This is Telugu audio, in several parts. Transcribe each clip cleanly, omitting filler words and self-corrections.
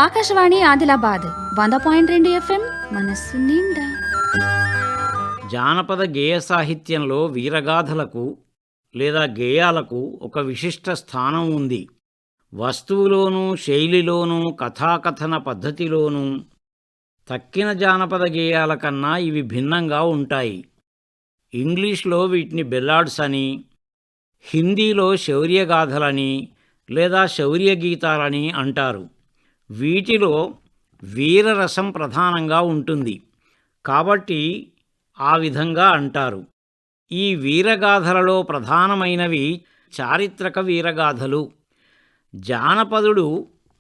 ఆకాశవాణి ఆదిలాబాద్ 100.2 FM మనస్సు నిండా. జానపద గేయ సాహిత్యంలో వీరగాథలకు లేదా గేయాలకు ఒక విశిష్ట స్థానం ఉంది. వస్తువులోనూ శైలిలోనూ కథాకథన పద్ధతిలోనూ తక్కిన జానపద గేయాల కన్నా ఇవి భిన్నంగా ఉంటాయి. ఇంగ్లీష్లో వీటిని బెల్లాడ్స్ అని, హిందీలో శౌర్యగాథలని లేదా శౌర్య గీతాలని అంటారు. వీటిలో వీరరసం ప్రధానంగా ఉంటుంది కాబట్టి ఆ విధంగా అంటారు. ఈ వీరగాథలలో ప్రధానమైనవి చారిత్రక వీరగాథలు. జానపదుడు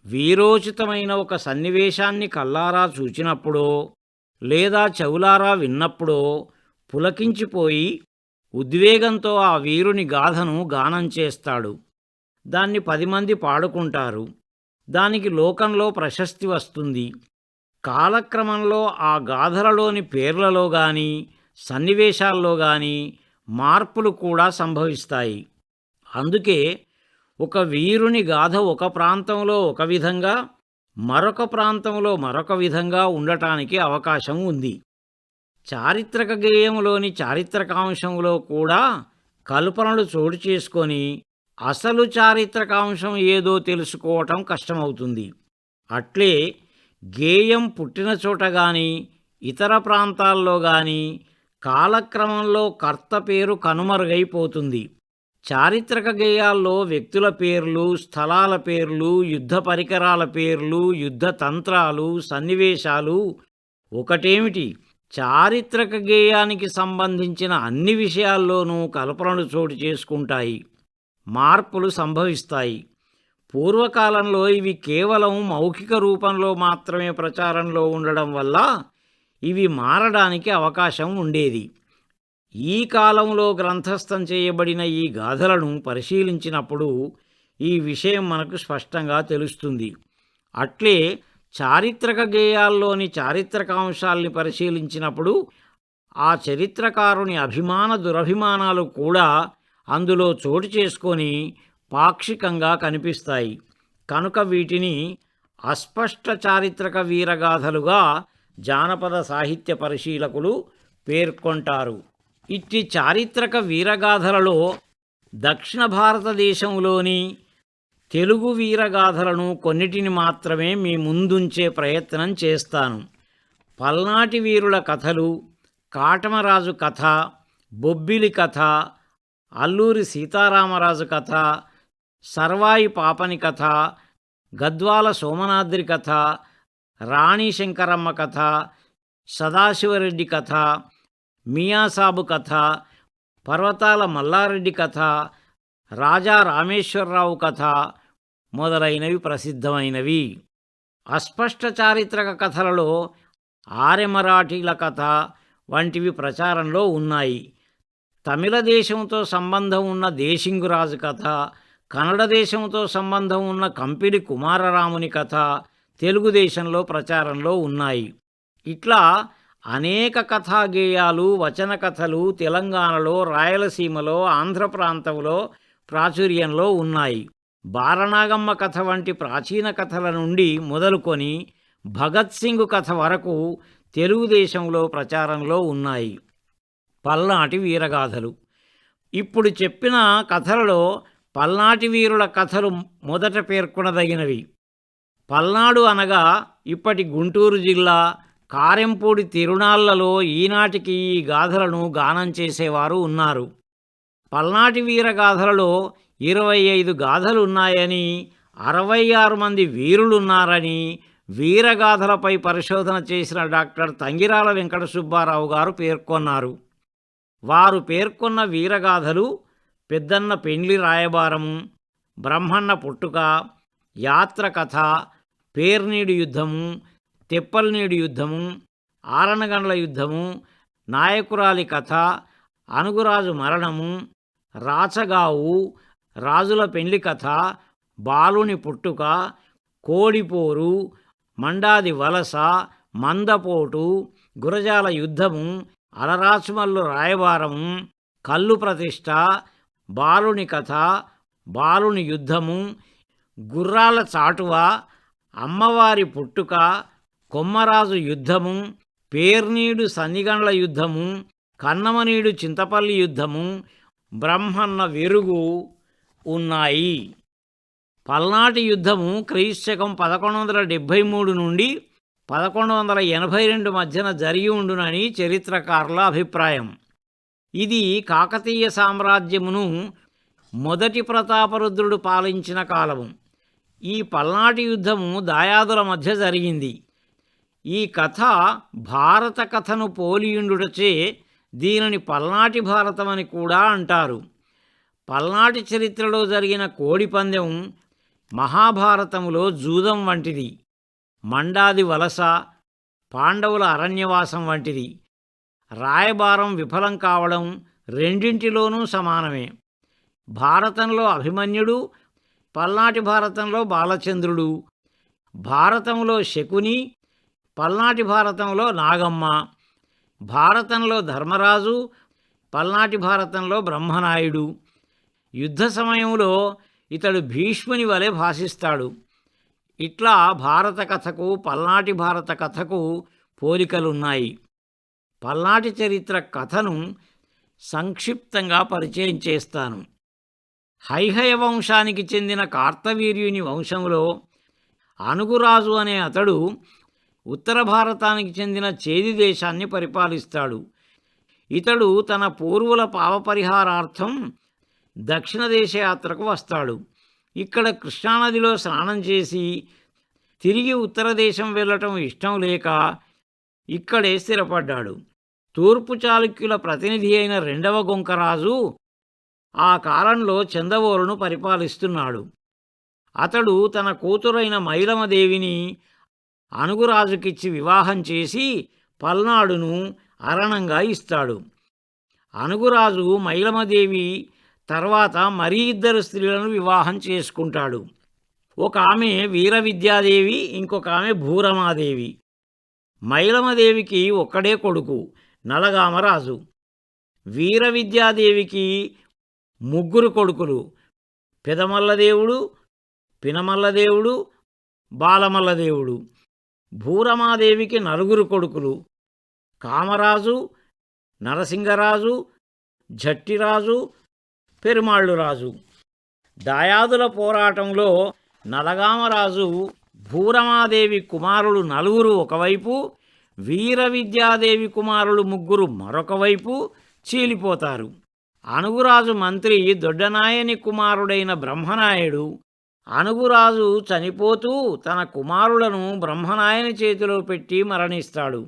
వీరోచితమైన ఒక సన్నివేశాన్ని కల్లారా చూచినప్పుడో లేదా చెవులారా విన్నప్పుడో పులకించిపోయి ఉద్వేగంతో ఆ వీరుని గాథను గానం చేస్తాడు. దాన్ని 10 మంది పాడుకుంటారు. దానికి లోకంలో ప్రశస్తి వస్తుంది. కాలక్రమంలో ఆ గాథలలోని పేర్లలో గాని సన్నివేశాల్లో గాని మార్పులు కూడా సంభవిస్తాయి. అందుకే ఒక వీరుని గాథ ఒక ప్రాంతంలో ఒక విధంగా, మరొక ప్రాంతంలో మరొక విధంగా ఉండటానికి అవకాశం ఉంది. చారిత్రక గేయములోని చారిత్రకాంశంలో కూడా కల్పనలు చోటు చేసుకొని అసలు చారిత్రకాంశం ఏదో తెలుసుకోవటం కష్టమవుతుంది. అట్లే గేయం పుట్టిన చోట గాని ఇతర ప్రాంతాల్లో గాని కాలక్రమంలో కర్త పేరు కనుమరుగైపోతుంది. చారిత్రక గేయాల్లో వ్యక్తుల పేర్లు, స్థలాల పేర్లు, యుద్ధ పరికరాల పేర్లు, యుద్ధ తంత్రాలు, సన్నివేశాలు ఒకటేమిటి, చారిత్రక గేయానికి సంబంధించిన అన్ని విషయాల్లోనూ కల్పనలు చోటు చేసుకుంటాయి. మార్పులు సంభవిస్తాయి. పూర్వకాలంలో ఇవి కేవలం మౌఖిక రూపంలో మాత్రమే ప్రచారంలో ఉండడం వల్ల ఇవి మారడానికి అవకాశం ఉండేది. ఈ కాలంలో గ్రంథస్థం చేయబడిన ఈ గాథలను పరిశీలించినప్పుడు ఈ విషయం మనకు స్పష్టంగా తెలుస్తుంది. అట్లే చారిత్రక గేయాల్లోని చారిత్రకాంశాల్ని పరిశీలించినప్పుడు ఆ చరిత్రకారుని అభిమాన దురభిమానాలు కూడా అందులో చోటు చేసుకొని పాక్షికంగా కనిపిస్తాయి. కనుక వీటిని అస్పష్ట చారిత్రక వీరగాథలుగా జానపద సాహిత్య పరిశీలకులు పేర్కొంటారు. ఇట్టి చారిత్రక వీరగాథలలో దక్షిణ భారతదేశంలోని తెలుగు వీరగాథలను కొన్నిటిని మాత్రమే మీ ముందుంచే ప్రయత్నం చేస్తాను. పల్నాటి వీరుల కథలు, కాటమరాజు కథ, బొబ్బిలి కథ, అల్లూరి సీతారామరాజు కథ, సర్వాయి పాపని కథ, గద్వాల సోమనాద్రి కథ, రాణి శంకరమ్మ కథ, సదాశివరెడ్డి కథ, మియాసాబు కథ, పర్వతాల మల్లారెడ్డి కథ, రాజా రామేశ్వరరావు కథ మొదలైనవి ప్రసిద్ధమైనవి. అస్పష్ట చారిత్రక కథలలో ఆర్యమరాఠీల కథ వంటివి ప్రచారంలో ఉన్నాయి. తమిళ దేశంతో సంబంధం ఉన్న దేశింగురాజు కథ, కన్నడ దేశంతో సంబంధం ఉన్న కంపిలి కుమారరాముని కథ తెలుగుదేశంలో ప్రచారంలో ఉన్నాయి. ఇట్లా అనేక కథాగేయాలు, వచన కథలు తెలంగాణలో, రాయలసీమలో, ఆంధ్ర ప్రాంతంలో ప్రాచుర్యంలో ఉన్నాయి. బాలనాగమ్మ కథ వంటి ప్రాచీన కథల నుండి మొదలుకొని భగత్ సింగ్ కథ వరకు తెలుగుదేశంలో ప్రచారంలో ఉన్నాయి. పల్నాటి వీరగాథలు. ఇప్పుడు చెప్పిన కథలలో పల్నాటి వీరుల కథలు మొదట పేర్కొనదగినవి. పల్నాడు అనగా ఇప్పటి గుంటూరు జిల్లా కారెంపూడి తిరునాళ్లలో ఈనాటికి ఈ గాథలను గానం చేసేవారు ఉన్నారు. పల్నాటి వీరగాథలలో 25 గాథలున్నాయని, 66 మంది వీరులున్నారని వీరగాథలపై పరిశోధన చేసిన డాక్టర్ తంగిరాల వెంకట సుబ్బారావు గారు పేర్కొన్నారు. వారు పేర్కొన్న వీరగాథలు పెద్దన్న పెండ్లి రాయబారము, బ్రహ్మన్న పుట్టుక, యాత్ర కథ, పేర్నీడు యుద్ధము, తెప్పల్నీడు యుద్ధము, ఆరణగండ్ల యుద్ధము, నాయకురాలి కథ, అనుగురాజు మరణము, రాచగావు, రాజుల పెండ్లి కథ, బాలుని పుట్టుక, కోడిపోరు, మండాది వలస, మందపోటు, గురజాల యుద్ధము, అలరాచుమల్లు రాయబారము, కల్లు ప్రతిష్ట, బాలుని కథ, బాలుని యుద్ధము, గుర్రాల చాటువ, అమ్మవారి పుట్టుక, కొమ్మరాజు యుద్ధము, పేర్నీడు సన్నిగండ్ల యుద్ధము, కన్నమనీడు చింతపల్లి యుద్ధము, బ్రహ్మన్న వెరుగు ఉన్నాయి. పల్నాటి యుద్ధము క్రీస్తకం 1173 నుండి 1182 మధ్యన జరిగి ఉండునని చరిత్రకారుల అభిప్రాయం. ఇది కాకతీయ సామ్రాజ్యమును మొదటి ప్రతాపరుద్రుడు పాలించిన కాలము. ఈ పల్నాటి యుద్ధము దాయాదుల మధ్య జరిగింది. ఈ కథ భారత కథను పోలియుండుటచే దీనిని పల్నాటి భారతమని కూడా అంటారు. పల్నాటి చరిత్రలో జరిగిన కోడిపందెం మహాభారతములో జూదం వంటిది, మండాది వలస, పాండవుల అరణ్యవాసం వంటిది. రాయబారం విఫలం కావడం రెండింటిలోనూ సమానమే. భారతంలో అభిమన్యుడు, పల్నాటి భారతంలో బాలచంద్రుడు, భారతంలో శకుని, పల్నాటి భారతంలో నాగమ్మ, భారతంలో ధర్మరాజు, పల్నాటి భారతంలో బ్రహ్మనాయుడు. యుద్ధ సమయంలో ఇతడు భీష్ముని వలె భాషిస్తాడు. ఇట్లా భారత కథకు పల్నాటి భారత కథకు పోలికలున్నాయి. పల్నాటి చరిత్ర కథను సంక్షిప్తంగా పరిచయం చేస్తాను. హైహయ వంశానికి చెందిన కార్తవీర్యుని వంశంలో అనుగురాజు అనే అతడు ఉత్తర భారతానికి చెందిన చేది దేశాన్ని పరిపాలిస్తాడు. ఇతడు తన పూర్వుల పాపపరిహారార్థం దక్షిణ దేశయాత్రకు వస్తాడు. ఇక్కడ కృష్ణానదిలో స్నానం చేసి తిరిగి ఉత్తర దేశం వెళ్ళటం ఇష్టం లేక ఇక్కడే స్థిరపడ్డాడు. తూర్పు చాళుక్యుల ప్రతినిధి అయిన రెండవ గొంకరాజు ఆ కాలంలో చందవోలును పరిపాలిస్తున్నాడు. అతడు తన కూతురైన మైలమదేవిని అనుగురాజుకిచ్చి వివాహం చేసి పల్నాడును అరణంగా ఇస్తాడు. అనుగురాజు మైలమదేవి తర్వాత మరీ 2 స్త్రీలను వివాహం చేసుకుంటాడు. ఒక ఆమె వీరవిద్యాదేవి, ఇంకొక ఆమె భూరమాదేవి. మైలమదేవికి ఒక్కడే కొడుకు, నలగామరాజు. వీరవిద్యాదేవికి 3 కొడుకులు, పెదమల్లదేవుడు, పినమల్లదేవుడు, బాలమల్లదేవుడు. భూరమాదేవికి 4 కొడుకులు, కామరాజు, నరసింగరాజు, జట్టిరాజు, పెరుమాళ్ళురాజు. దాయాదుల పోరాటంలో నలగామరాజు భూరమాదేవి కుమారులు 4 ఒకవైపు, వీరవిద్యాదేవి కుమారులు 3 మరొక వైపు చీలిపోతారు. అనుగురాజు మంత్రి దొడ్డనాయని కుమారుడైన బ్రహ్మనాయుడు అనుగురాజు చనిపోతూ తన కుమారులను బ్రహ్మనాయని చేతిలో పెట్టి మరణిస్తాడు.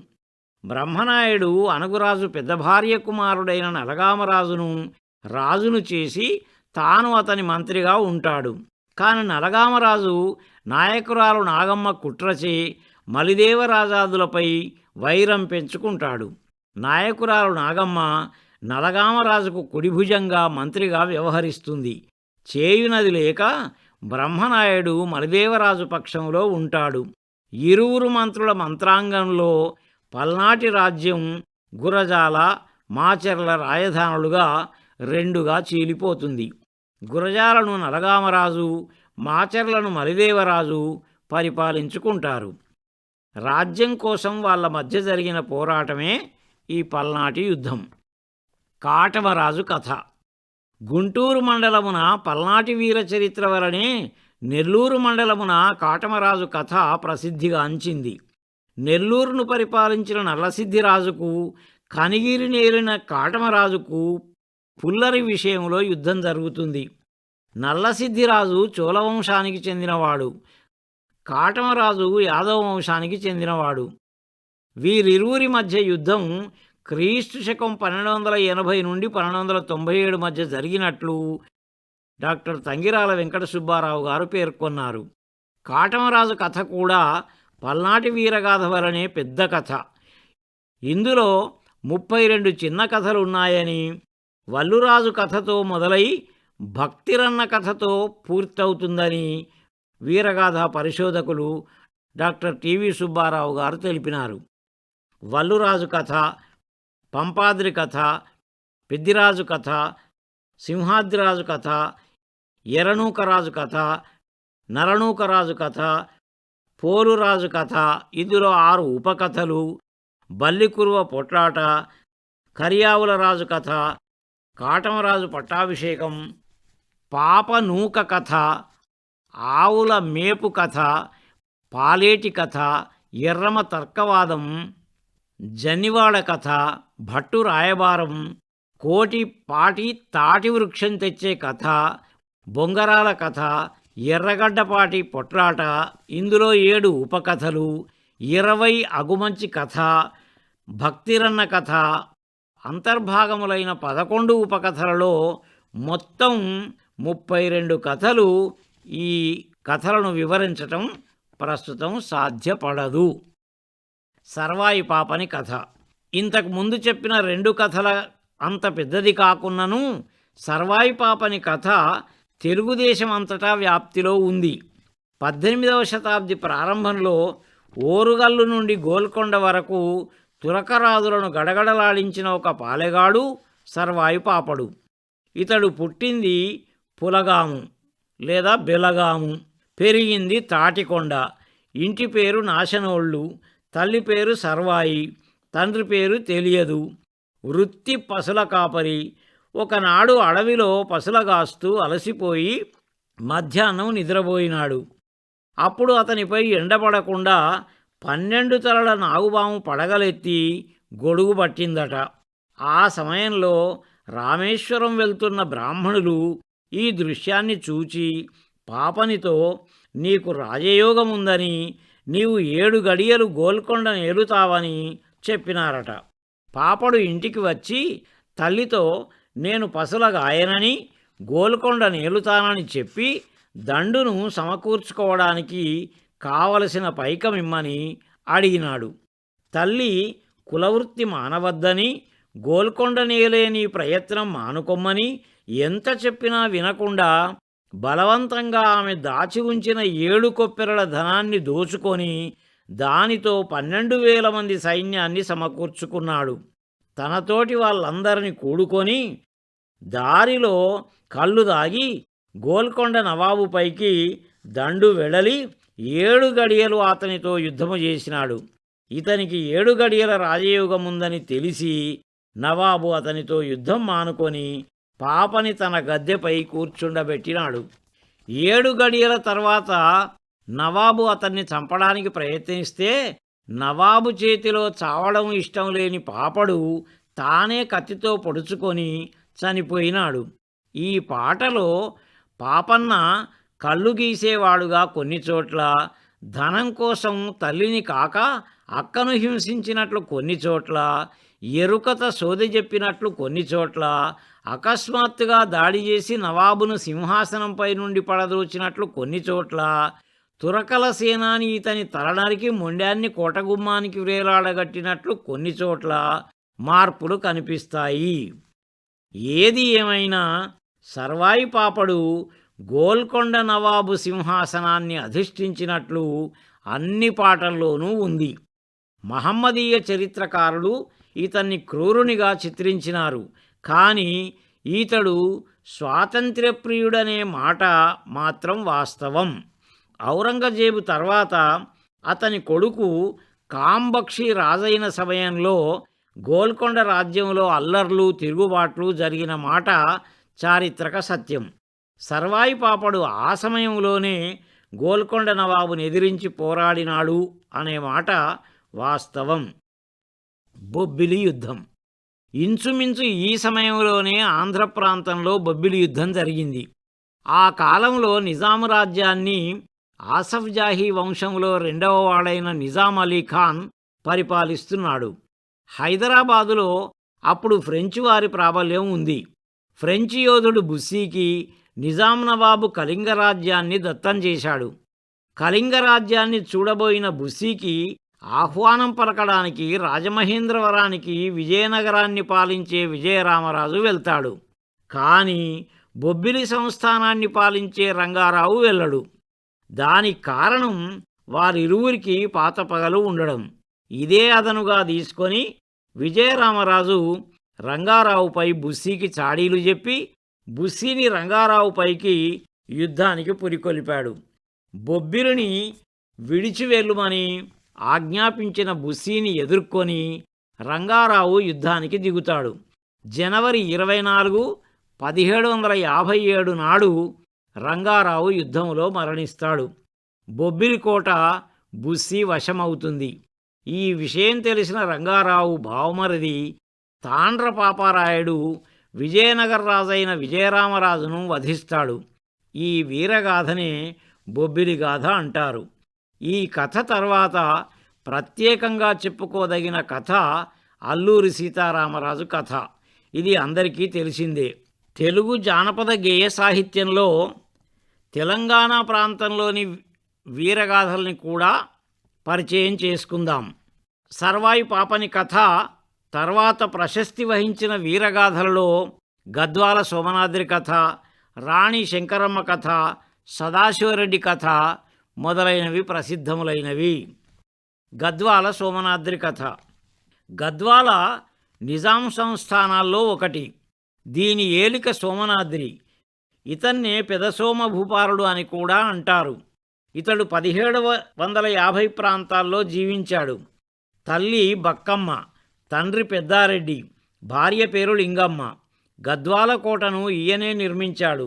బ్రహ్మనాయుడు అనుగురాజు పెద్ద భార్య కుమారుడైన నలగామరాజును రాజును చేసి తాను అతని మంత్రిగా ఉంటాడు. కాని నలగామరాజు నాయకురాలు నాగమ్మ కుట్రచే మలిదేవరాజాదులపై వైరం పెంచుకుంటాడు. నాయకురాలు నాగమ్మ నలగామరాజుకు కుడిభుజంగా మంత్రిగా వ్యవహరిస్తుంది. చేయునది లేక బ్రహ్మనాయుడు మలిదేవరాజు పక్షంలో ఉంటాడు. ఇరువురు మంత్రుల మంత్రాంగంలో పల్నాటి రాజ్యం గురజాల, మాచెర్ల రాజధానులుగా 2గా చీలిపోతుంది. గురజాలను నలగామరాజు, మాచెర్లను మలిదేవరాజు పరిపాలించుకుంటారు. రాజ్యం కోసం వాళ్ళ మధ్య జరిగిన పోరాటమే ఈ పల్నాటి యుద్ధం. కాటమరాజు కథ. గుంటూరు మండలమున పల్నాటి వీర చరిత్ర వలనే నెల్లూరు మండలమున కాటమరాజు కథ ప్రసిద్ధిగాంచింది. నెల్లూరును పరిపాలించిన నల్లసిద్ధిరాజుకు, కనిగిరిని ఏలిన కాటమరాజుకు పుల్లరి విషయంలో యుద్ధం జరుగుతుంది. నల్లసిద్ధిరాజు చోళవంశానికి చెందినవాడు, కాటమరాజు యాదవ వంశానికి చెందినవాడు. వీరిరువురి మధ్య యుద్ధం క్రీస్తు శకం 1280 నుండి 1297 మధ్య జరిగినట్లు డాక్టర్ తంగిరాల వెంకట సుబ్బారావు గారు పేర్కొన్నారు. కాటమరాజు కథ కూడా పల్నాటి వీరగాథ వలనే పెద్ద కథ. ఇందులో 32 చిన్న కథలున్నాయని, వల్లురాజు కథతో మొదలై భక్తిరన్న కథతో పూర్తవుతుందని వీరగాథ పరిశోధకులు డాక్టర్ టివి సుబ్బారావు గారు తెలిపినారు. వల్లురాజు కథ, పంపాద్రి కథ, పెద్దిరాజు కథ, సింహాద్రిరాజు కథ, ఎర్రనూకరాజు కథ, నరనూకరాజు కథ, పోరురాజు కథ, ఇందులో 6 ఉపకథలు, బల్లికురువ పొట్లాట, కరియావుల రాజు కథ, కాటమరాజు పట్టాభిషేకం, పాపనూక కథ, ఆవుల మేపు కథ, పాలేటి కథ, ఎర్రమ తర్కవాదం, జన్నివాడ కథ, భట్టు రాయబారం, కోటి పాటి తాటి వృక్షం తెచ్చే కథ, బొంగరాల కథ, ఎర్రగడ్డపాటి పొట్లాట, ఇందులో 7 ఉపకథలు, 20 అగుమంచి కథ, భక్తిరన్న కథ, అంతర్భాగములైన 11 ఉపకథలలో మొత్తం 32 కథలు. ఈ కథలను వివరించటం ప్రస్తుతం సాధ్యపడదు. సర్వాయి పాపని కథ ఇంతకు ముందు చెప్పిన 2 కథల అంత పెద్దది కాకున్నను సర్వాయి పాపని కథ తెలుగుదేశం అంతటా వ్యాప్తిలో ఉంది. 18వ శతాబ్ది ప్రారంభంలో ఓరుగల్లు నుండి గోల్కొండ వరకు తురకరాజులను గడగడలాడించిన ఒక పాలెగాడు సర్వాయి పాపడు. ఇతడు పుట్టింది పులగాము లేదా బెలగాము, పెరిగింది తాటికొండ. ఇంటి పేరు నాశనోళ్ళు, తల్లి పేరు సర్వాయి, తండ్రి పేరు తెలియదు. వృత్తి పశుల కాపరి. ఒకనాడు అడవిలో పశులగాస్తూ అలసిపోయి మధ్యాహ్నం నిద్రపోయినాడు. అప్పుడు అతనిపై ఎండపడకుండా 12 తలల నాగుబాము పడగలెత్తి గొడుగు పట్టిందట. ఆ సమయంలో రామేశ్వరం వెళ్తున్న బ్రాహ్మణులు ఈ దృశ్యాన్ని చూచి పాపనితో, నీకు రాజయోగముందని, నీవు 7 గడియలు గోల్కొండను ఏలుతావని చెప్పినారట. పాపడు ఇంటికి వచ్చి తల్లితో, నేను పశులగాయనని గోల్కొండను ఏలుతానని చెప్పి దండును సమకూర్చుకోవడానికి కావలసిన పైకమిమ్మని అడిగినాడు. తల్లి కులవృత్తి మానవద్దని, గోల్కొండ నేలే నీ ప్రయత్నం మానుకొమ్మని ఎంత చెప్పినా వినకుండా బలవంతంగా ఆమె దాచి ఉంచిన 7 కొప్పెరల ధనాన్ని దోచుకొని దానితో 12,000 మంది సైన్యాన్ని సమకూర్చుకున్నాడు. తనతోటి వాళ్ళందరినీ కూడుకొని దారిలో కళ్ళు దాగి గోల్కొండ నవాబుపైకి దండు వెడలి 7 గడియలు అతనితో యుద్ధము చేసినాడు. ఇతనికి 7 గడియల రాజయోగముందని తెలిసి నవాబు అతనితో యుద్ధం మానుకొని పాపని తన గద్దెపై కూర్చుండబెట్టినాడు. 7 గడియల తర్వాత నవాబు అతన్ని చంపడానికి ప్రయత్నిస్తే నవాబు చేతిలో చావడం ఇష్టం లేని పాపడు తానే కత్తితో పొడుచుకొని చనిపోయినాడు. ఈ పాటలో పాపన్న కళ్ళు గీసేవాడుగా కొన్ని చోట్ల, ధనం కోసం తల్లిని కాక అక్కను హింసించినట్లు కొన్ని చోట్ల, ఎరుకత సోది చెప్పినట్లు కొన్ని చోట్ల, అకస్మాత్తుగా దాడి చేసి నవాబును సింహాసనంపై నుండి పడదోచినట్లు కొన్ని చోట్ల, తురకల సేనాని ఇతని తలనరికి మొండాన్ని కోటగుమ్మానికి వ్రేలాడగట్టినట్లు కొన్ని చోట్ల మార్పులు కనిపిస్తాయి. ఏది ఏమైనా సర్వాయి పాపడు గోల్కొండ నవాబు సింహాసనాన్ని అధిష్ఠించినట్లు అన్ని పాటల్లోనూ ఉంది. మహమ్మదీయ చరిత్రకారులు ఇతన్ని క్రూరునిగా చిత్రించినారు. కానీ ఈతడు స్వాతంత్ర్యప్రియుడనే మాట మాత్రం వాస్తవం. ఔరంగజేబు తర్వాత అతని కొడుకు కాంబక్షి రాజైన సమయంలో గోల్కొండ రాజ్యంలో అల్లర్లు, తిరుగుబాట్లు జరిగిన మాట చారిత్రక సత్యం. సర్వాయి పాపడు ఆ సమయంలోనే గోల్కొండ నవాబుని ఎదిరించి పోరాడినాడు అనే మాట వాస్తవం. బొబ్బిలి యుద్ధం. ఇంచుమించు ఈ సమయంలోనే ఆంధ్ర ప్రాంతంలో బొబ్బిలి యుద్ధం జరిగింది. ఆ కాలంలో నిజాము రాజ్యాన్ని ఆసఫ్ జాహీ వంశంలో 2వ వాడైన నిజాం అలీ ఖాన్ పరిపాలిస్తున్నాడు. హైదరాబాదులో అప్పుడు ఫ్రెంచి వారి ప్రాబల్యం ఉంది. ఫ్రెంచి యోధుడు బుస్సీకి నిజాం నవాబు కళింగ రాజ్యాన్ని దత్తం చేశాడు. కళింగ రాజ్యాన్ని చూడబోయిన బుస్సీకి ఆహ్వానం పలకడానికి రాజమహేంద్రవరానికి విజయనగరాన్ని పాలించే విజయరామరాజు వెళ్తాడు. కానీ బొబ్బిలి సంస్థానాన్ని పాలించే రంగారావు వెళ్ళడు. దానికి కారణం వారిరువురికి పాత పగలు ఉండడం. ఇదే అదనుగా తీసుకొని విజయరామరాజు రంగారావుపై బుస్సీకి చాడీలు చెప్పి బుస్సీని రంగారావుపైకి యుద్ధానికి పురికొల్పాడు. బొబ్బిలిని విడిచి వెళ్ళుమని ఆజ్ఞాపించిన బుస్సీని ఎదుర్కొని రంగారావు యుద్ధానికి దిగుతాడు. జనవరి 24, 1757 నాడు రంగారావు యుద్ధంలో మరణిస్తాడు. బొబ్బిలికోట బుస్సీ వశమవుతుంది. ఈ విషయం తెలిసిన రంగారావు బావమరిది తాండ్ర పాపారాయుడు విజయనగర రాజైన విజయరామరాజును వధిస్తాడు. ఈ వీరగాథనే బొబ్బిలిగాథ అంటారు. ఈ కథ తర్వాత ప్రత్యేకంగా చెప్పుకోదగిన కథ అల్లూరి సీతారామరాజు కథ. ఇది అందరికీ తెలిసిందే. తెలుగు జానపద గేయ సాహిత్యంలో తెలంగాణ ప్రాంతంలోని వీరగాథల్ని కూడా పరిచయం చేసుకుందాం. సర్వాయి పాపని కథ తర్వాత ప్రశస్తి వహించిన వీరగాథలలో గద్వాల సోమనాద్రి కథ, రాణి శంకరమ్మ కథ, సదాశివరెడ్డి కథ మొదలైనవి ప్రసిద్ధములైనవి. గద్వాల సోమనాద్రి కథ గద్వాల నిజాం సంస్థానాల్లో ఒకటి. దీని ఏలిక సోమనాద్రి. ఇతన్నే పెదసోమ భూపాలుడు అని కూడా అంటారు. ఇతడు 1750 ప్రాంతాల్లో జీవించాడు. తల్లి బక్కమ్మ, తండ్రి పెద్దారెడ్డి, భార్య పేరు లింగమ్మ. గద్వాల కోటను ఈయనే నిర్మించాడు.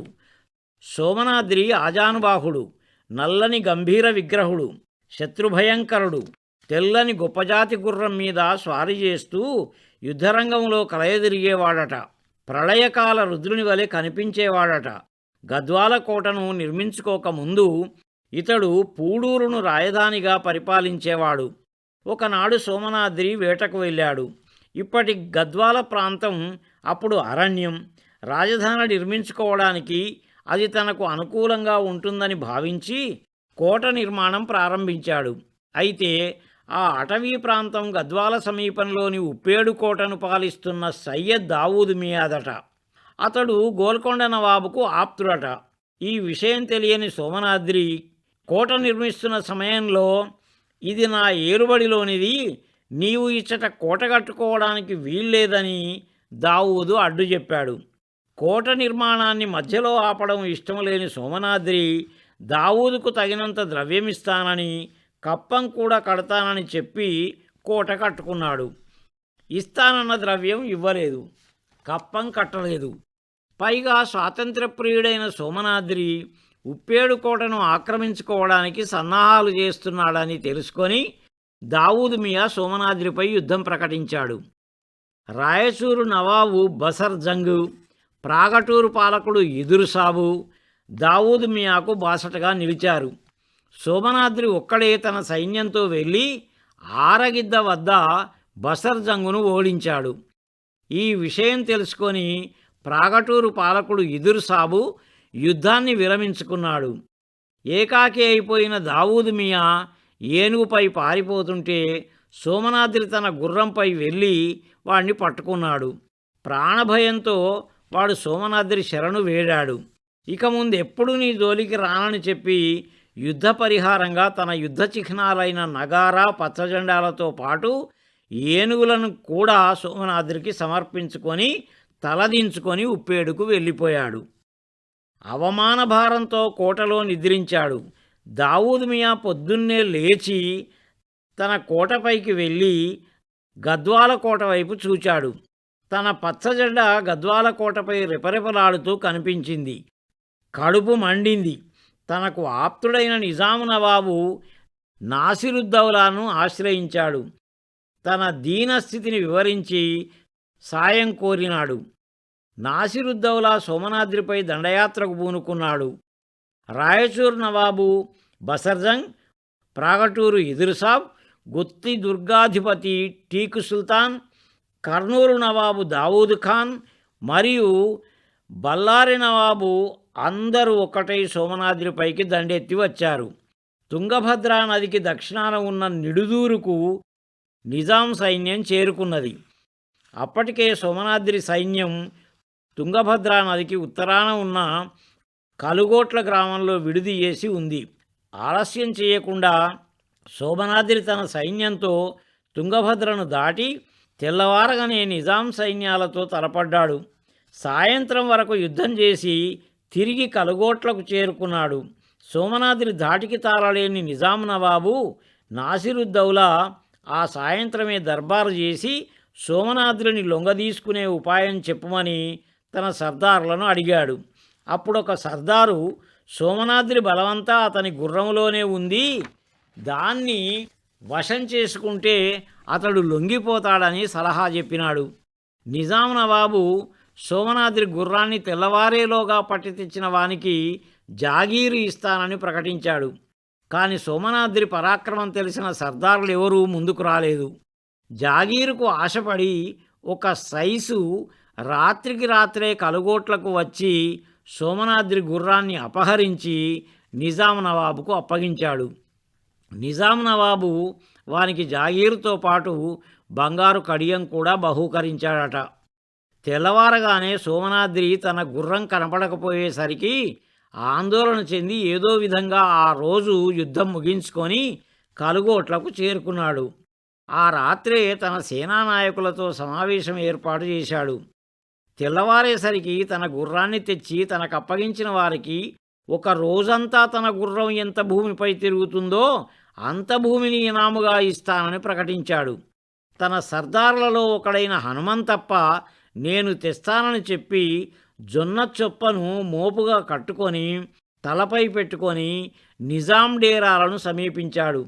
సోమనాద్రి ఆజానుబాహుడు, నల్లని గంభీర విగ్రహుడు, శత్రుభయంకరుడు. తెల్లని గొప్పజాతి గుర్రం మీద స్వారీ చేస్తూ యుద్ధరంగంలో కలయదిరిగేవాడట. ప్రళయకాల రుద్రుని వలె కనిపించేవాడట. గద్వాల కోటను నిర్మించుకోకముందు ఇతడు పూడూరును రాజధానిగా పరిపాలించేవాడు. ఒకనాడు సోమనాద్రి వేటకు వెళ్ళాడు. ఇప్పటి గద్వాల ప్రాంతం అప్పుడు అరణ్యం. రాజధాని నిర్మించుకోవడానికి అది తనకు అనుకూలంగా ఉంటుందని భావించి కోట నిర్మాణం ప్రారంభించాడు. అయితే ఆ అటవీ ప్రాంతం గద్వాల సమీపంలోని ఉప్పేడు కోటను పాలిస్తున్న సయ్యద్ దావూద్ మియాదట. అతడు గోల్కొండ నవాబుకు ఆప్తుడట. ఈ విషయం తెలియని సోమనాద్రి కోట నిర్మిస్తున్న సమయంలో, ఇది నా ఏరుబడిలోనిది, నీవు ఇచ్చట కోట కట్టుకోవడానికి వీల్లేదని దావూదు అడ్డు చెప్పాడు. కోట నిర్మాణాన్ని మధ్యలో ఆపడం ఇష్టం లేని సోమనాద్రి దావూదుకు తగినంత ద్రవ్యమిస్తానని, కప్పం కూడా కడతానని చెప్పి కోట కట్టుకున్నాడు. ఇస్తానన్న ద్రవ్యం ఇవ్వలేదు, కప్పం కట్టలేదు. పైగా స్వాతంత్ర్యప్రియుడైన సోమనాద్రి ఉప్పేడు కోటను ఆక్రమించుకోవడానికి సన్నాహాలు చేస్తున్నాడని తెలుసుకొని దావూద్ మియా సోమనాద్రిపై యుద్ధం ప్రకటించాడు. రాయచూరు నవాబు బసర్ జంగ్, ప్రాగటూరు పాలకుడు ఇదురుసాబు దావూద్ మియాకు బాసటగా నిలిచారు. సోమనాద్రి ఒక్కడే తన సైన్యంతో వెళ్ళి ఆరగిద్ద వద్ద బసర్ జంగును ఓడించాడు. ఈ విషయం తెలుసుకొని ప్రాగటూరు పాలకుడు ఇదురుసాబు యుద్ధాన్ని విరమించుకున్నాడు. ఏకాకి అయిపోయిన దావూద్ మియా ఏనుగుపై పారిపోతుంటే సోమనాద్రి తన గుర్రంపై వెళ్ళి వాణ్ణి పట్టుకున్నాడు. ప్రాణభయంతో వాడు సోమనాద్రి శరణు వేడాడు. ఇక ముందు ఎప్పుడు నీ జోలికి రానని చెప్పి యుద్ధ పరిహారంగా తన యుద్ధ చిహ్నాలైన నగారా, పచ్చజెండాలతో పాటు ఏనుగులను కూడా సోమనాద్రికి సమర్పించుకొని తలదించుకొని ఉప్పేడుకు వెళ్ళిపోయాడు. అవమాన భారంతో కోటలో నిద్రించాడు. దావూద్ మియా పొద్దున్నే లేచి తన కోటపైకి వెళ్ళి గద్వాల కోట వైపు చూచాడు. తన పచ్చజెండా గద్వాల కోటపై రెపరెపలాడుతూ కనిపించింది. కడుపు మండింది. తనకు ఆప్తుడైన నిజాము నవాబు నాసిరుద్దౌలాను ఆశ్రయించాడు. తన దీనస్థితిని వివరించి సాయం కోరినాడు. నాసిరుద్దౌలా సోమనాద్రిపై దండయాత్రకు పూనుకున్నాడు. రాయచూరు నవాబు బసర్జంగ్, ప్రాగటూరు ఇదురుసాబ్, గుత్తి దుర్గాధిపతి టీకు సుల్తాన్, కర్నూలు నవాబు దావూద్ ఖాన్ మరియు బల్లారి నవాబు అందరూ ఒక్కటై సోమనాద్రిపైకి దండెత్తి వచ్చారు. తుంగభద్రా నదికి దక్షిణాన ఉన్న నిడుదూరుకు నిజాం సైన్యం చేరుకున్నది. అప్పటికే సోమనాద్రి సైన్యం తుంగభద్రా నదికి ఉత్తరాన ఉన్న కలుగోట్ల గ్రామంలో విడిది చేసి ఉంది. ఆలస్యం చేయకుండా సోమనాద్రి తన సైన్యంతో తుంగభద్రను దాటి తెల్లవారగానే నిజాం సైన్యాలతో తలపడ్డాడు. సాయంత్రం వరకు యుద్ధం చేసి తిరిగి కలుగోట్లకు చేరుకున్నాడు. సోమనాద్రి ధాటికి తాళలేని నిజాం నవాబు నాసిరుద్దౌలా ఆ సాయంత్రమే దర్బారు చేసి సోమనాద్రిని లొంగదీసుకునే ఉపాయం చెప్పమని తన సర్దార్లను అడిగాడు. అప్పుడొక సర్దారు సోమనాద్రి బలమంతా అతని గుర్రంలోనే ఉంది, దాన్ని వశం చేసుకుంటే అతడు లొంగిపోతాడని సలహా చెప్పినాడు. నిజాం నవాబు సోమనాద్రి గుర్రాన్ని తెల్లవారేలోగా పట్టి తెచ్చిన వానికి జాగీరు ఇస్తానని ప్రకటించాడు. కాని సోమనాద్రి పరాక్రమం తెలిసిన సర్దారులు ఎవరూ ముందుకు రాలేదు. జాగీరుకు ఆశపడి ఒక సైసు రాత్రికి రాత్రే కలుగోట్లకు వచ్చి సోమనాద్రి గుర్రాన్ని అపహరించి నిజాం నవాబుకు అప్పగించాడు. నిజాం నవాబు వానికి జాగీరుతో పాటు బంగారు కడియం కూడా బహూకరించాడట. తెల్లవారగానే సోమనాద్రి తన గుర్రం కనపడకపోయేసరికి ఆందోళన చెంది ఏదో విధంగా ఆ రోజు యుద్ధం ముగించుకొని కలుగోట్లకు చేరుకున్నాడు. ఆ రాత్రే తన సేనానాయకులతో సమావేశం ఏర్పాటు చేశాడు. తెల్లవారేసరికి తన గుర్రాన్ని తెచ్చి తనకప్పగించిన వారికి ఒక రోజంతా తన గుర్రం ఎంత భూమిపై తిరుగుతుందో అంత భూమిని ఇనాముగా ఇస్తానని ప్రకటించాడు. తన సర్దార్లలో ఒకడైన హనుమంతప్ప నేను తెస్తానని చెప్పి జొన్న చొప్పను మోపుగా కట్టుకొని తలపై పెట్టుకొని నిజాం డేరాలను సమీపించాడు.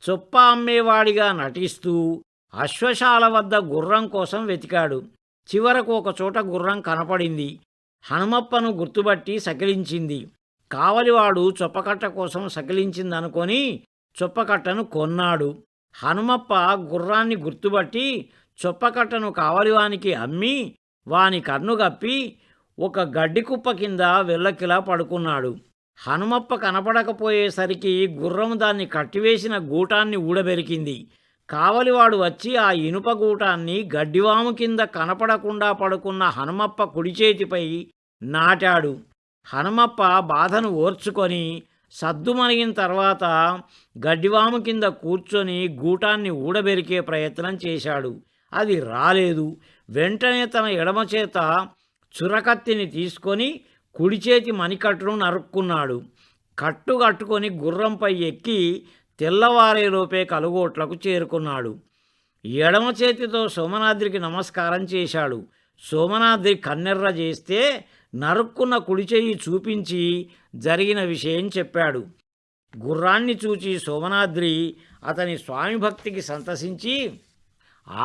చొప్ప అమ్మేవాడిగా నటిస్తూ అశ్వశాల వద్ద గుర్రం కోసం వెతికాడు. చివరకు ఒకచోట గుర్రం కనపడింది. హనుమప్పను గుర్తుబట్టి సకిలించింది. కావలివాడు చొప్పకట్ట కోసం సకిలించిందనుకొని చొప్పకట్టను కొన్నాడు. హనుమప్ప గుర్రాన్ని గుర్తుబట్టి చొప్పకట్టను కావలివానికి అమ్మి వాని కన్నుగప్పి ఒక గడ్డికుప్ప కింద వెల్లకిలా పడుకున్నాడు. హనుమప్ప కనపడకపోయేసరికి గుర్రం దాన్ని కట్టివేసిన గూటాన్ని ఊడబెరికింది. కావలివాడు వచ్చి ఆ ఇనుప గూటాన్ని గడ్డివాము కింద కనపడకుండా పడుకున్న హనుమప్ప కుడిచేతిపై నాటాడు. హనుమప్ప బాధను ఓర్చుకొని సద్దుమణిగిన తర్వాత గడ్డివాము కింద కూర్చొని గూటాన్ని ఊడబెరికే ప్రయత్నం చేశాడు. అది రాలేదు. వెంటనే తన ఎడమచేత చురకత్తిని తీసుకొని కుడిచేతి మణికట్టును నరుక్కున్నాడు. కట్టు కట్టుకొని గుర్రంపై ఎక్కి తెల్లవారేలోపే కలుగోట్లకు చేరుకున్నాడు. ఎడమ చేతితో సోమనాద్రికి నమస్కారం చేశాడు. సోమనాద్రి కన్నెర్ర చేస్తే నరుక్కున్న కుడిచెయ్యి చూపించి జరిగిన విషయం చెప్పాడు. గుర్రాన్ని చూచి సోమనాద్రి అతని స్వామిభక్తికి సంతసించి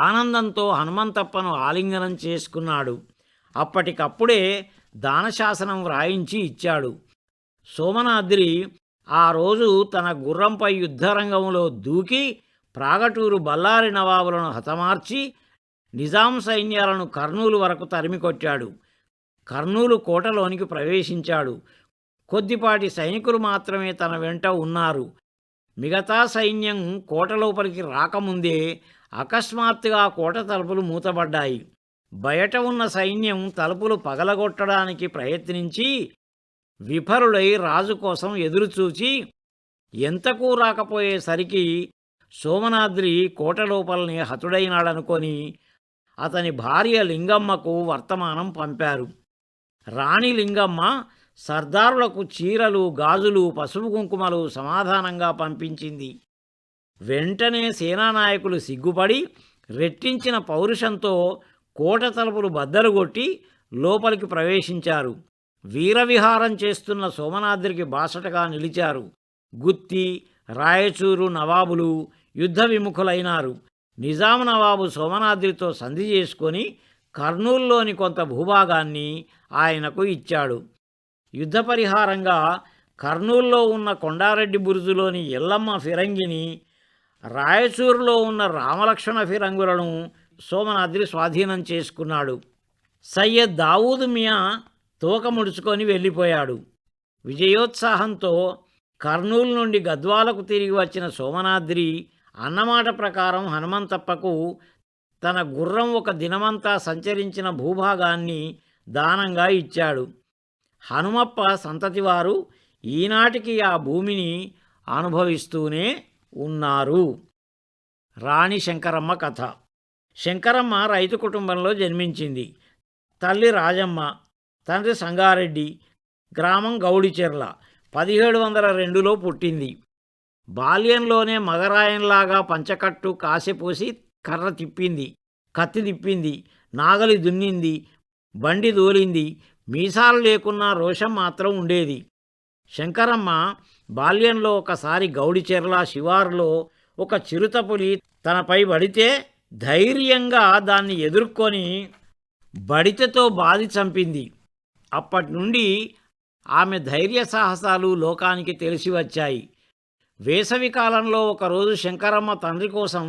ఆనందంతో హనుమంతప్పను ఆలింగనం చేసుకున్నాడు. అప్పటికప్పుడే దానశాసనం వ్రాయించి ఇచ్చాడు. సోమనాద్రి ఆ రోజు తన గుర్రంపై యుద్ధరంగంలో దూకి ప్రాగటూరు బల్లారి నవాబులను హతమార్చి నిజాం సైన్యాలను కర్నూలు వరకు తరిమికొట్టాడు. కర్నూలు కోటలోనికి ప్రవేశించాడు. కొద్దిపాటి సైనికులు మాత్రమే తన వెంట ఉన్నారు. మిగతా సైన్యం కోట లోపలికి రాకముందే అకస్మాత్తుగా కోట తలుపులు మూతబడ్డాయి. బయట ఉన్న సైన్యం తలుపులు పగలగొట్టడానికి ప్రయత్నించి విఫరులై రాజు కోసం ఎదురుచూచి ఎంతకూ రాకపోయేసరికి సోమనాద్రి కోట లోపలనే హతుడైనాడనుకొని అతని భార్య లింగమ్మకు వర్తమానం పంపారు. రాణి లింగమ్మ సర్దారులకు చీరలు, గాజులు, పసుపు కుంకుమలు సమాధానంగా పంపించింది. వెంటనే సేనానాయకులు సిగ్గుపడి రెట్టించిన పౌరుషంతో కోట తలుపులు బద్దలుగొట్టి లోపలికి ప్రవేశించారు. వీరవిహారం చేస్తున్న సోమనాద్రికి బాసటగా నిలిచారు. గుత్తి, రాయచూరు నవాబులు యుద్ధ విముఖులైనారు. నిజాం నవాబు సోమనాద్రితో సంధి చేసుకొని కర్నూలులోని కొంత భూభాగాన్ని ఆయనకు ఇచ్చాడు. యుద్ధ పరిహారంగా కర్నూలులో ఉన్న కొండారెడ్డి బురుజులోని ఎల్లమ్మ ఫిరంగిని, రాయచూరులో ఉన్న రామలక్ష్మణ ఫిరంగులను సోమనాద్రి స్వాధీనం చేసుకున్నాడు. సయ్యద్ దావూద్ మియా తోక ముడుచుకొని వెళ్ళిపోయాడు. విజయోత్సాహంతో కర్నూలు నుండి గద్వాలకు తిరిగి వచ్చిన సోమనాద్రి అన్నమాట ప్రకారం హనుమంతప్పకు తన గుర్రం ఒక దినమంతా సంచరించిన భూభాగాన్ని దానంగా ఇచ్చాడు. హనుమప్ప సంతతివారు ఈనాటికి ఆ భూమిని అనుభవిస్తూనే ఉన్నారు. రాణి శంకరమ్మ కథ. శంకరమ్మ రైతు కుటుంబంలో జన్మించింది. తల్లి రాజమ్మ, తండ్రి సంగారెడ్డి, గ్రామం గౌడిచెర్ల. 1702లో పుట్టింది. బాల్యంలోనే మగరాయంలాగా పంచకట్టు కాసెపోసి కర్ర తిప్పింది, కత్తి తిప్పింది, నాగలి దున్నింది, బండి దోలింది. మీసాలు లేకున్నా రోషం మాత్రం ఉండేది. శంకరమ్మ బాల్యంలో ఒకసారి గౌడిచెర్ల శివారులో ఒక చిరుతపులి తనపై పడితే ధైర్యంగా దాన్ని ఎదుర్కొని బడితెతో బాది చంపింది. అప్పటి నుండి ఆమె ధైర్య సాహసాలు లోకానికి తెలిసి వచ్చాయి. వేసవి కాలంలో ఒకరోజు శంకరమ్మ తండ్రి కోసం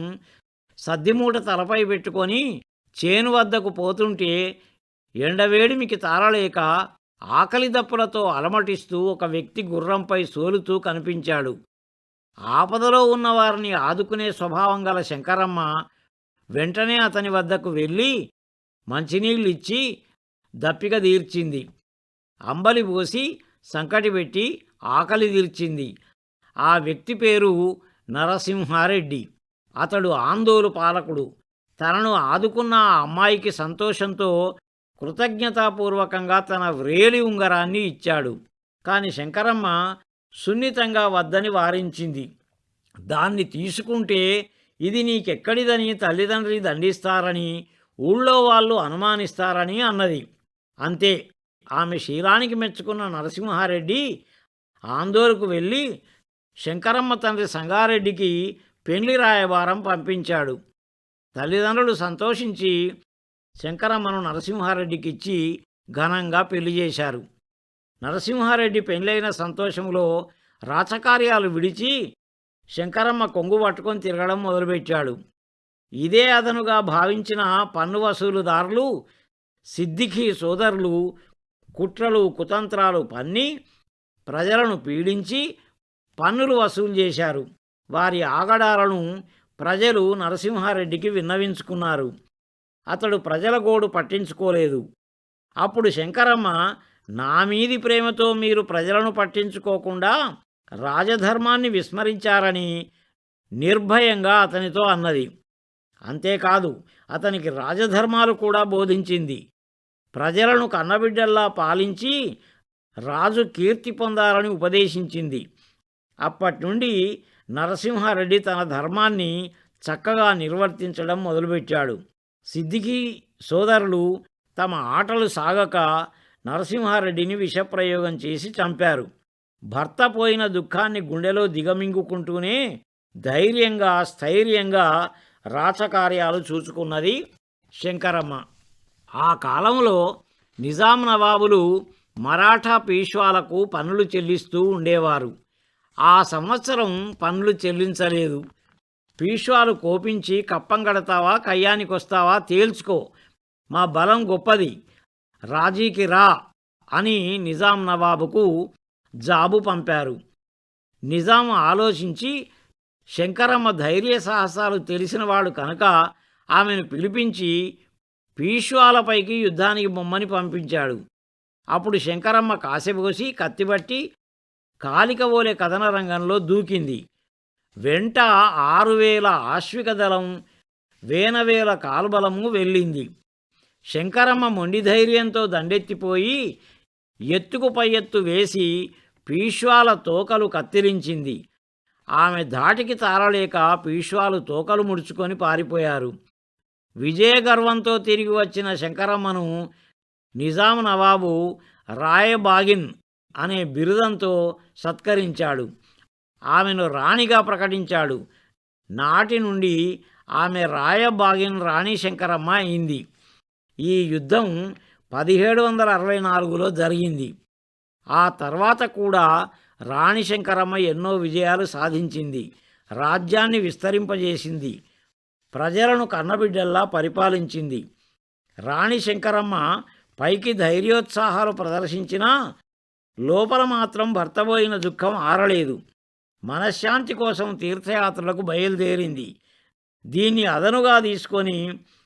సద్దిమూట తలపై పెట్టుకొని చేను వద్దకు పోతుంటే ఎండవేడిమికి తాళలేక ఆకలి దప్పులతో అలమటిస్తూ ఒక వ్యక్తి గుర్రంపై సోలుతూ కనిపించాడు. ఆపదలో ఉన్నవారిని ఆదుకునే స్వభావం గల శంకరమ్మ వెంటనే అతని వద్దకు వెళ్ళి మంచినీళ్ళిచ్చి దప్పిక తీర్చింది. అంబలి పోసి సంకటి పెట్టి ఆకలి తీర్చింది. ఆ వ్యక్తి పేరు నరసింహారెడ్డి. అతడు ఆందోళన పాలకుడు. తనను ఆదుకున్న ఆ అమ్మాయికి సంతోషంతో కృతజ్ఞతాపూర్వకంగా తన వ్రేలి ఉంగరాన్ని ఇచ్చాడు. కాని శంకరమ్మ సున్నితంగా వద్దని వారించింది. దాన్ని తీసుకుంటే ఇది నీకెక్కడిదని తల్లిదండ్రి దండిస్తారని, ఊళ్ళో వాళ్ళు అనుమానిస్తారని అన్నది. అంతే. ఆమె శీలానికి మెచ్చుకున్న నరసింహారెడ్డి ఆందోళనకు వెళ్ళి శంకరమ్మ తండ్రి సంగారెడ్డికి పెండ్లి రాయబారం పంపించాడు. తల్లిదండ్రులు సంతోషించి శంకరమ్మను నరసింహారెడ్డికిచ్చి ఘనంగా పెళ్లి చేశారు. నరసింహారెడ్డి పెళ్ళైన సంతోషంలో రాచకార్యాలు విడిచి శంకరమ్మ కొంగు పట్టుకొని తిరగడం మొదలుపెట్టాడు. ఇదే అదనుగా భావించిన పన్ను వసూలుదారులు సిద్దిఖీ సోదరులు కుట్రలు కుతంత్రాలు పన్ని ప్రజలను పీడించి పన్నులు వసూలు చేశారు. వారి ఆగడాలను ప్రజలు నరసింహారెడ్డికి విన్నవించుకున్నారు. అతడు ప్రజల గోడు పట్టించుకోలేదు. అప్పుడు శంకరమ్మ, నా మీది ప్రేమతో మీరు ప్రజలను పట్టించుకోకుండా రాజధర్మాన్ని విస్మరించారని నిర్భయంగా అతనితో అన్నది. అంతేకాదు, అతనికి రాజధర్మాలు కూడా బోధించింది. ప్రజలను కన్నబిడ్డల్లా పాలించి రాజు కీర్తి పొందాలని ఉపదేశించింది. అప్పటి నుండి నరసింహారెడ్డి తన ధర్మాన్ని చక్కగా నిర్వర్తించడం మొదలుపెట్టాడు. సిద్దిఖీ సోదరులు తమ ఆటలు సాగక నరసింహారెడ్డిని విషప్రయోగం చేసి చంపారు. భర్త పోయిన దుఃఖాన్ని గుండెలో దిగమింగుకుంటూనే ధైర్యంగా స్థైర్యంగా రాచకార్యాలు చూసుకున్నది శంకరమ్మ. ఆ కాలంలో నిజాం నవాబులు మరాఠా పీష్వాలకు పన్నులు చెల్లిస్తూ ఉండేవారు. ఆ సంవత్సరం పన్నులు చెల్లించలేదు. పీష్వాలు కోపించి కప్పం కడతావా కయ్యానికొస్తావా తేల్చుకో, మా బలం గొప్పది, రాజీకి రా అని నిజాం నవాబుకు జాబు పంపారు. నిజాం ఆలోచించి శంకరమ్మ ధైర్య సాహసాలు తెలిసినవాడు కనుక ఆమెను పిలిపించి పీష్వాలపైకి యుద్ధానికి బొమ్మని పంపించాడు. అప్పుడు శంకరమ్మ కాసెపోసి కత్తిబట్టి కాలికవోలే కథన రంగంలో దూకింది. వెంట 6000 ఆశ్విక దళం, వేనవేల కాల్బలము వెళ్ళింది. శంకరమ్మ మొండి ధైర్యంతో దండెత్తిపోయి ఎత్తుకు పై ఎత్తు వేసి పీష్వాల తోకలు కత్తిరించింది. ఆమె ధాటికి తారలేక పీష్వాలు తోకలు ముడుచుకొని పారిపోయారు. విజయగర్వంతో తిరిగి వచ్చిన శంకరమ్మను నిజాం నవాబు రాయబాగిన్ అనే బిరుదంతో సత్కరించాడు. ఆమెను రాణిగా ప్రకటించాడు. నాటి నుండి ఆమె రాయబాగిన్ రాణి శంకరమ్మ అయింది. ఈ యుద్ధం 1764లో జరిగింది. ఆ తర్వాత కూడా రాణి శంకరమ్మ ఎన్నో విజయాలు సాధించింది. రాజ్యాన్ని విస్తరింపజేసింది. ప్రజలను కన్నబిడ్డల్లా పరిపాలించింది. రాణి శంకరమ్మ పైకి ధైర్యోత్సాహాలు ప్రదర్శించినా లోపల మాత్రం భర్తపోయిన దుఃఖం ఆరలేదు. మనశ్శాంతి కోసం తీర్థయాత్రలకు బయలుదేరింది. దీన్ని అదనుగా తీసుకొని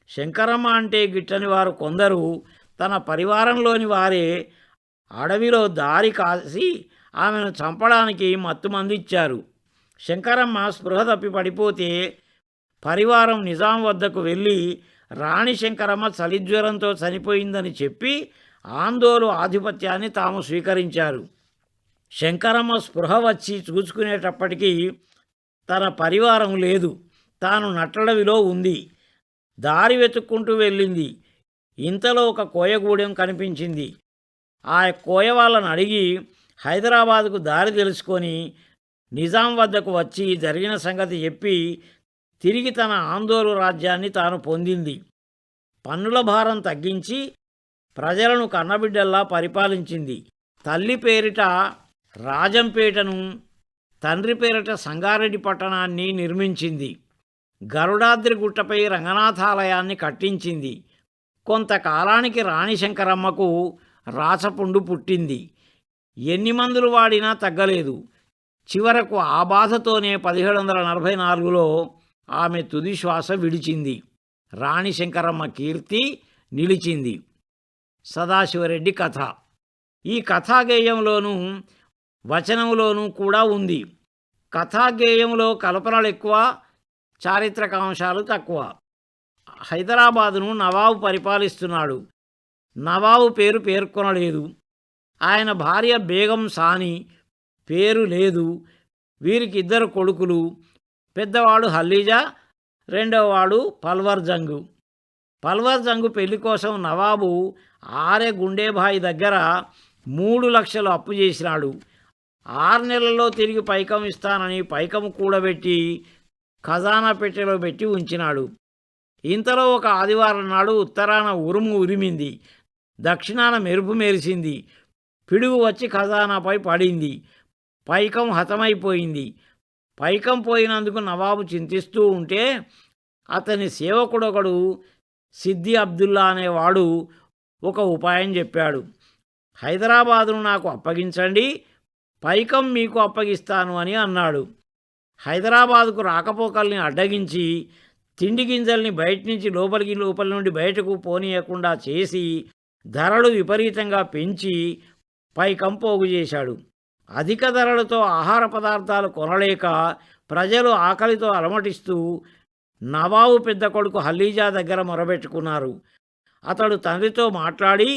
శంకరమ్మ అంటే గిట్టని వారు కొందరు తన పరివారంలోని వారే అడవిలో దారి కాసి ఆమెను చంపడానికి మత్తుమందిచ్చారు. శంకరమ్మ స్పృహ తప్పి పడిపోతే పరివారం నిజాం వద్దకు వెళ్ళి రాణి శంకరమ్మ చలిజ్వరంతో చనిపోయిందని చెప్పి ఆందోళన ఆధిపత్యాన్ని తాము స్వీకరించారు. శంకరమ్మ స్పృహ వచ్చి చూసుకునేటప్పటికీ తన పరివారం లేదు. తాను నట్టడవిలో ఉంది. దారి వెతుక్కుంటూ వెళ్ళింది. ఇంతలో ఒక కోయగూడెం కనిపించింది. ఆ కోయ వాళ్ళని అడిగి హైదరాబాదుకు దారి తెలుసుకొని నిజాం వద్దకు వచ్చి జరిగిన సంగతి చెప్పి తిరిగి తన ఆందోళన రాజ్యాన్ని తాను పొందింది. పన్నుల భారం తగ్గించి ప్రజలను కన్నబిడ్డల్లా పరిపాలించింది. తల్లి పేరిట రాజంపేటను, తండ్రి పేరిట సంగారెడ్డి పట్టణాన్ని నిర్మించింది. గరుడాద్రి గుట్టపై రంగనాథాలయాన్ని కట్టించింది. కొంతకాలానికి రాణి శంకరమ్మకు రాచపుండు పుట్టింది. ఎన్ని మందులు వాడినా తగ్గలేదు. చివరకు ఆ బాధతోనే 1744లో ఆమె తుది శ్వాస విడిచింది. రాణి శంకరమ్మ కీర్తి నిలిచింది. సదాశివరెడ్డి కథ. ఈ కథాగేయంలోనూ వచనంలోనూ కూడా ఉంది. కథాగేయంలో కల్పనలు ఎక్కువ, చారిత్రకాంశాలు తక్కువ. హైదరాబాదును నవాబు పరిపాలిస్తున్నాడు. నవాబు పేరు పేర్కొనలేదు. ఆయన భార్య బేగం సాని, పేరు లేదు. వీరికి 2 కొడుకులు. పెద్దవాడు హల్లీజా, రెండవవాడు పల్వర్ జంగు. పల్వర్ జంగు పెళ్లి కోసం నవాబు ఆరే గుండేభాయి దగ్గర 3 లక్షలు అప్పు చేసినాడు. 6 నెలల్లో తిరిగి పైకం ఇస్తానని పైకం కూడబెట్టి ఖజానా పెట్టెలో పెట్టి ఉంచినాడు. ఇంతలో ఒక ఆదివారం నాడు ఉత్తరాన ఉరుము ఉరిమింది, దక్షిణాన మెరుపు మెరిసింది. పిడుగు వచ్చి ఖజానాపై పడింది. పైకం హతమైపోయింది. పైకం పోయినందుకు నవాబు చింతిస్తూ ఉంటే అతని సేవకుడొకడు సిద్ది అబ్దుల్లా అనేవాడు ఒక ఉపాయం చెప్పాడు. హైదరాబాదును నాకు అప్పగించండి, పైకం మీకు అప్పగిస్తాను అని అన్నాడు. హైదరాబాదుకు రాకపోకల్ని అడ్డగించి తిండి గింజల్ని బయట నుంచి లోపలి నుండి బయటకు పోనీయకుండా చేసి ధరలు విపరీతంగా పెంచి పైకం పోగు చేశాడు. అధిక ధరలతో ఆహార పదార్థాలు కొనలేక ప్రజలు ఆకలితో అలమటిస్తూ నవాబు పెద్ద కొడుకు హల్లీజా దగ్గర మొరబెట్టుకున్నారు. అతడు తండ్రితో మాట్లాడి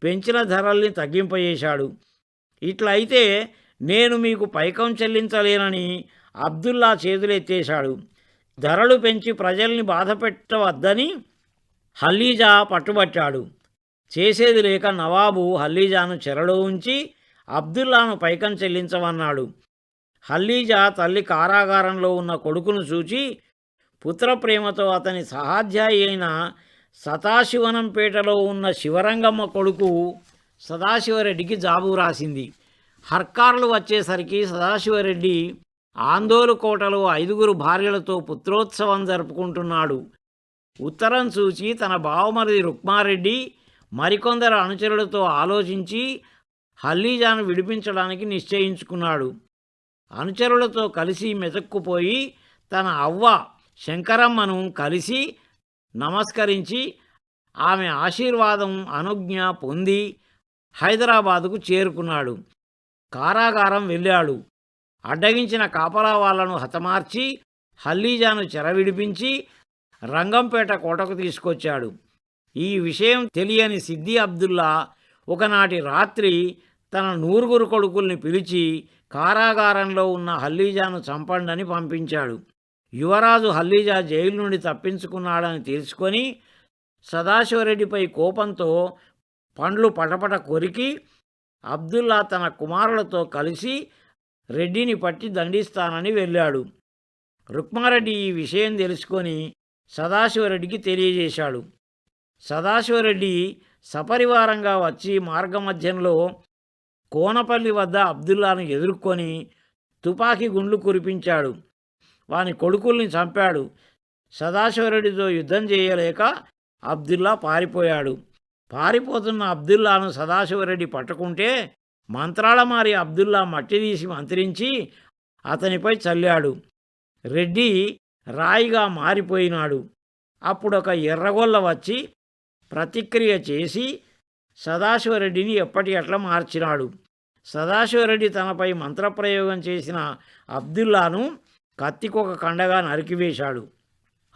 పెంచిన ధరల్ని తగ్గింపజేశాడు. ఇట్లయితే నేను మీకు పైకం చెల్లించలేనని అబ్దుల్లా చేతులెత్తేశాడు. ధరలు పెంచి ప్రజల్ని బాధపెట్టవద్దని హల్లీజా పట్టుబట్టాడు. చేసేది లేక నవాబు హల్లీజాను చెరలో ఉంచి అబ్దుల్లాను పైకం చెల్లించమన్నాడు. హల్లీజా తల్లి కారాగారంలో ఉన్న కొడుకును చూచి పుత్రప్రేమతో అతని సహాధ్యాయి అయిన సదాశివనంపేటలో ఉన్న శివరంగమ్మ కొడుకు సదాశివరెడ్డికి జాబు రాసింది. హర్కార్లు వచ్చేసరికి సదాశివరెడ్డి ఆందోలు కోటలో 5 భార్యలతో పుత్రోత్సవం జరుపుకుంటున్నాడు. ఉత్తరం చూచి తన బావమరిది రుక్మారెడ్డి మరికొందరు అనుచరులతో ఆలోచించి హల్లీజాను విడిపించడానికి నిశ్చయించుకున్నాడు. అనుచరులతో కలిసి మెతక్కుపోయి తన అవ్వ శంకరమ్మను కలిసి నమస్కరించి ఆమె ఆశీర్వాదం అనుజ్ఞ పొంది హైదరాబాదుకు చేరుకున్నాడు. కారాగారం వెళ్ళాడు. అడ్డగించిన కాపలా వాళ్లను హతమార్చి హల్లీజాను చెరవిడిపించి రంగంపేట కోటకు తీసుకొచ్చాడు. ఈ విషయం తెలియని సిద్ది అబ్దుల్లా ఒకనాటి రాత్రి తన 100 కొడుకుల్ని పిలిచి కారాగారంలో ఉన్న హల్లీజాను చంపండని పంపించాడు. యువరాజు హల్లీజా జైలు నుండి తప్పించుకున్నాడని తెలుసుకొని సదాశివరెడ్డిపై కోపంతో పండ్లు పటపట కొరికి అబ్దుల్లా తన కుమారులతో కలిసి రెడ్డిని పట్టి దండిస్తానని వెళ్ళాడు. రుక్మారెడ్డి ఈ విషయం తెలుసుకొని సదాశివరెడ్డికి తెలియజేశాడు. సదాశివరెడ్డి సపరివారంగా వచ్చి మార్గమధ్యంలో కోనపల్లి వద్ద అబ్దుల్లాను ఎదుర్కొని తుపాకీ గుండ్లు కురిపించాడు. వాని కొడుకుల్ని చంపాడు. సదాశివరెడ్డితో యుద్ధం చేయలేక అబ్దుల్లా పారిపోయాడు. పారిపోతున్న అబ్దుల్లాను సదాశివరెడ్డి పట్టుకుంటే మంత్రాల మారి అబ్దుల్లా మట్టి తీసి మంత్రించి అతనిపై చల్లాడు. రెడ్డి రాయిగా మారిపోయినాడు. అప్పుడొక ఎర్రగొల్ల వచ్చి ప్రతిక్రియ చేసి సదాశివరెడ్డిని ఎప్పటి అట్లా మార్చినాడు. సదాశివరెడ్డి తనపై మంత్రప్రయోగం చేసిన అబ్దుల్లాను కత్తికొక కండగా నరికివేశాడు.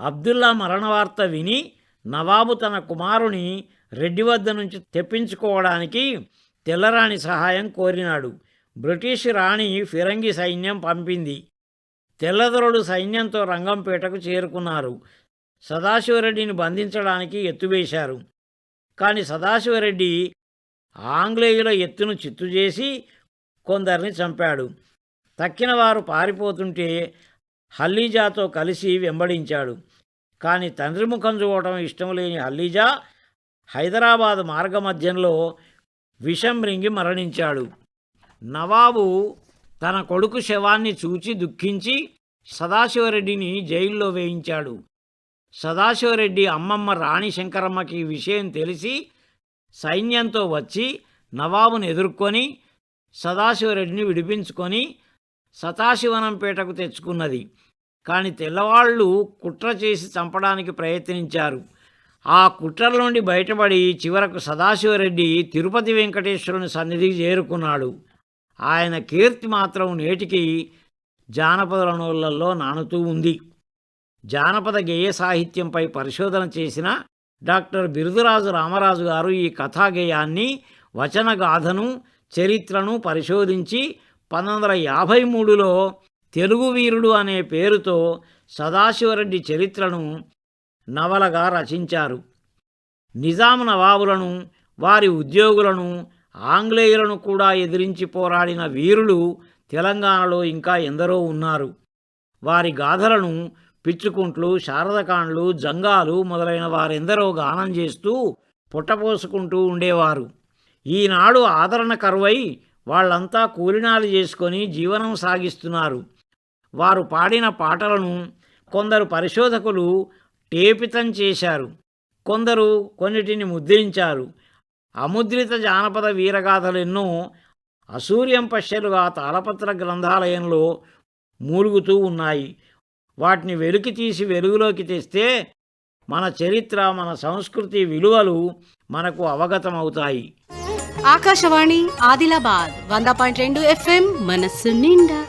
అబ్దుల్లా మరణవార్త విని నవాబు తన కుమారుని రెడ్డి వద్ద నుంచి తెప్పించుకోవడానికి తెల్లరాణి సహాయం కోరినాడు. బ్రిటిష్ రాణి ఫిరంగి సైన్యం పంపింది. తెల్లదొరలు సైన్యంతో రంగంపేటకు చేరుకున్నారు. సదాశివరెడ్డిని బంధించడానికి ఎత్తువేశారు. కానీ సదాశివరెడ్డి ఆంగ్లేయుల ఎత్తును చిత్తు చేసి కొందరిని చంపాడు. తక్కిన వారు పారిపోతుంటే హల్లీజాతో కలిసి వెంబడించాడు. కానీ తండ్రి ముఖం చూడటం ఇష్టం లేని హల్లీజా హైదరాబాద్ మార్గమధ్యంలో విషం మృంగి మరణించాడు. నవాబు తన కొడుకు శవాన్ని చూచి దుఃఖించి సదాశివరెడ్డిని జైల్లో వేయించాడు. సదాశివరెడ్డి అమ్మమ్మ రాణి శంకరమ్మకి ఈ విషయం తెలిసి సైన్యంతో వచ్చి నవాబును ఎదుర్కొని సదాశివరెడ్డిని విడిపించుకొని సదాశివనంపేటకు తెచ్చుకున్నది. కానీ తెల్లవాళ్ళు కుట్ర చేసి చంపడానికి ప్రయత్నించారు. ఆ కుట్రల నుండి బయటపడి చివరకు సదాశివరెడ్డి తిరుపతి వెంకటేశ్వరుని సన్నిధికి చేరుకున్నాడు. ఆయన కీర్తి మాత్రం నేటికి జానపదుల నోళ్లలో నానుతూ ఉంది. జానపద గేయ సాహిత్యంపై పరిశోధన చేసిన డాక్టర్ బిరుదురాజు రామరాజు గారు ఈ కథాగేయాన్ని, వచనగాథను, చరిత్రను పరిశోధించి 1953లో తెలుగు వీరుడు అనే పేరుతో సదాశివరెడ్డి చరిత్రను నవలగా రచించారు. నిజాం నవాబులను, వారి ఉద్యోగులను, ఆంగ్లేయులను కూడా ఎదిరించి పోరాడిన వీరులు తెలంగాణలో ఇంకా ఎందరో ఉన్నారు. వారి గాథలను పిచ్చుకుంట్లు, శారదకాండ్లు, జంగాలు మొదలైన వారెందరో గానం చేస్తూ పుట్టపోసుకుంటూ ఉండేవారు. ఈనాడు ఆదరణ కరువై వాళ్ళంతా కూలినాలు చేసుకొని జీవనం సాగిస్తున్నారు. వారు పాడిన పాటలను కొందరు పరిశోధకులు టేపితం చేశారు, కొందరు కొన్నిటిని ముద్రించారు. అముద్రిత జానపద వీరగాథలెన్నో అసూర్యం పశ్యలుగా తాళపత్ర గ్రంథాలయంలో మూలుగుతూ ఉన్నాయి. వాటిని వెలికి తీసి వెలుగులోకి తెస్తే మన చరిత్ర, మన సంస్కృతి విలువలు మనకు అవగతమవుతాయి. ఆకాశవాణి ఆదిలాబాద్ 100.2 FM మనస్సు నిండా.